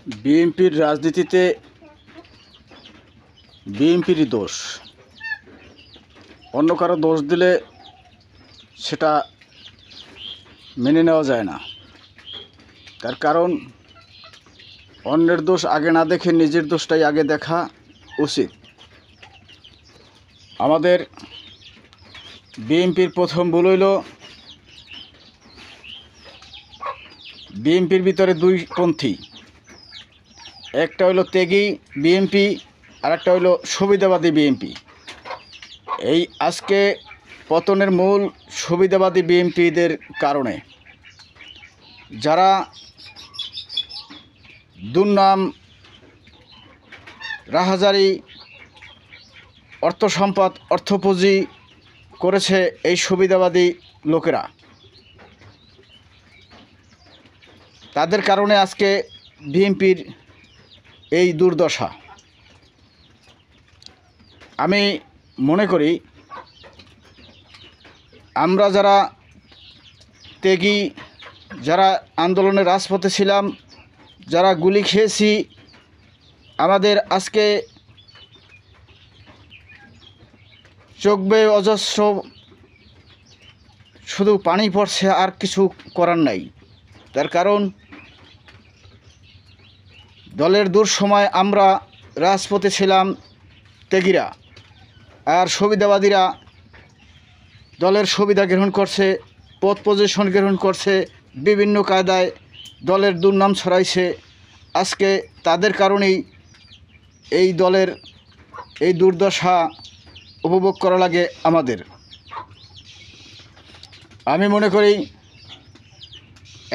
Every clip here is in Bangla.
বিএনপির রাজনীতিতে বিএনপিরই দোষ। অন্য কারো দোষ দিলে সেটা মেনে নেওয়া যায় না। তার কারণ অন্যের দোষ আগে না দেখে নিজের দোষটাই আগে দেখা উচিত। আমাদের বিএনপির প্রথম ভুল হইল বিএনপির ভিতরে দুই পন্থী, একটা হইল ত্যাগী বিএনপি আর একটা হইল সুবিধাবাদী বিএনপি। এই আজকে পতনের মূল সুবিধাবাদী বিএনপিদের কারণে। যারা দুর্নাম রাহাজারি অর্থ সম্পদ অর্থপুঁজি করেছে এই সুবিধাবাদী লোকেরা, তাদের কারণে আজকে বিএনপির এই দুর্দশা। আমি মনে করি আমরা যারা ত্যাগী, যারা আন্দোলনের রাজপথে ছিলাম, যারা গুলি খেয়েছি, আমাদের আজকে চোখ বেয়ে অজস্র শুধু পানি পড়ছে, আর কিছু করার নাই। তার কারণ দলের দুঃসময় আমরা রাজপথে ছিলাম ত্যাগীরা, আর সুবিধাবাদীরা দলের সুবিধা গ্রহণ করছে, পদ পজিশন গ্রহণ করছে, বিভিন্ন কায়দায় দলের দুর্নাম ছড়াইছে। আজকে তাদের কারণেই এই দলের এই দুর্দশা উপভোগ করা লাগে আমাদের। আমি মনে করি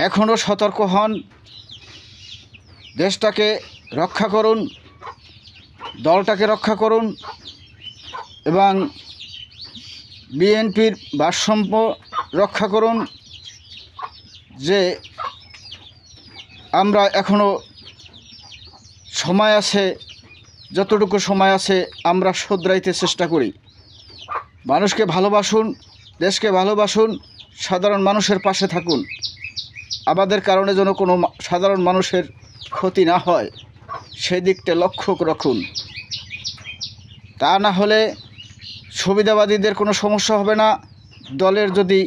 এখনও সতর্ক হন, দেশটাকে রক্ষা করুন, দলটাকে রক্ষা করুন এবং বিএনপির ভারসাম্য রক্ষা করুন। যে আমরা এখনও সময় আছে, যতটুকু সময় আছে আমরা শুধরাইতে চেষ্টা করি। মানুষকে ভালোবাসুন, দেশকে ভালোবাসুন, সাধারণ মানুষের পাশে থাকুন। আমাদের কারণে যেন কোনো সাধারণ মানুষের ক্ষতি না হয় সেদিকটা লক্ষ্য রাখুন। তা না হলে সুবিধাবাদীদের কোনো সমস্যা হবে না। দলের যদি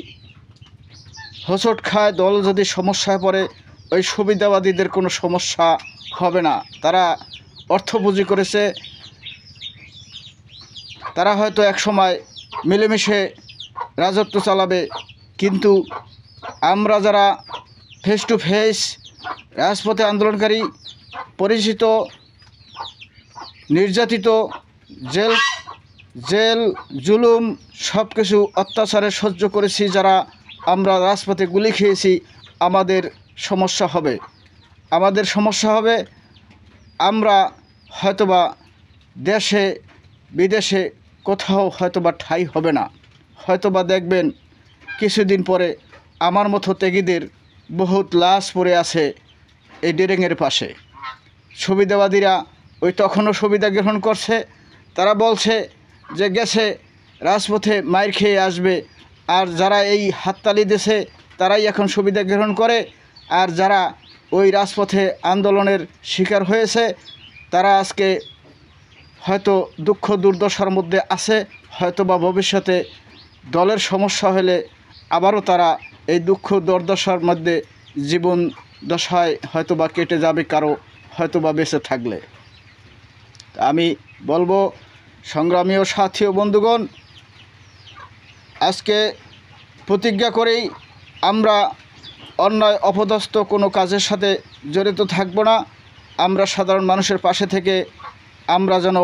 হোঁচট খায়, দল যদি সমস্যায় পড়ে, ওই সুবিধাবাদীদের কোনো সমস্যা হবে না। তারা অর্থ পুঁজি করেছে, তারা হয়তো এক সময় মিলেমিশে রাজত্ব চালাবে। কিন্তু আমরা যারা ফেস টু ফেস রাজপথে আন্দোলনকারী, পরিচিত, নির্যাতিত, জেল জুলুম সব কিছু অত্যাচারে সহ্য করেছি, যারা আমরা রাজপথে গুলি খেয়েছি, আমাদের সমস্যা হবে। আমাদের সমস্যা হবে, আমরা হয়তোবা দেশে বিদেশে কোথাও হয়তোবা ঠাঁই হবে না। হয়তোবা দেখবেন কিছুদিন পরে আমার মতো ত্যাগীদের বহুত লাশ পড়ে আছে এই ডেরেঙের পাশে। সুবিধাবাদীরা ওই তখনও সুবিধা গ্রহণ করছে। তারা বলছে যে গেছে রাজপথে মাইর খেয়ে আসবে, আর যারা এই হাততালি দেশে তারাই এখন সুবিধা গ্রহণ করে। আর যারা ওই রাজপথে আন্দোলনের শিকার হয়েছে তারা আজকে হয়তো দুঃখ দুর্দশার মধ্যে আছে। হয়তো বা ভবিষ্যতে দলের সমস্যা হলে আবারও তারা এই দুঃখ দুর্দশার মধ্যে জীবন দশায় হয়তো বা কেটে যাবে, কারো হয়তো বা বেঁচে থাকলে। আমি বলবো, সংগ্রামী ও সাথী ও বন্ধুগণ, আজকে প্রতিজ্ঞা করেই আমরা অন্যায় অপদস্থ কোনো কাজের সাথে জড়িত থাকব না। আমরা সাধারণ মানুষের পাশে থেকে আমরা যেন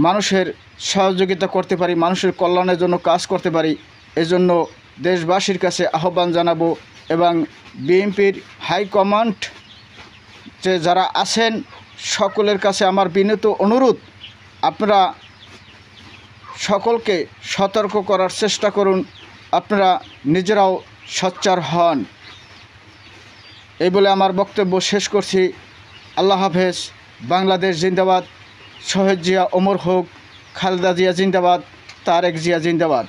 মানুষের সহযোগিতা করতে পারি, মানুষের কল্যাণের জন্য কাজ করতে পারি, এজন্য দেশবাসীর কাছে আহ্বান জানাবো। এবং বিএনপির হাইকমান্ড যে যারা আছেন সকলের কাছে আমার বিনীত অনুরোধ, আপনারা সকলকে সতর্ক করার চেষ্টা করুন, আপনারা নিজেরাও সোচ্চার হন। এই বলে আমার বক্তব্য শেষ করছি। আল্লাহ হাফেজ। বাংলাদেশ জিন্দাবাদ। শহীদ জিয়া অমর হোক। খালেদা জিয়া জিন্দাবাদ। তারেক জিয়া জিন্দাবাদ।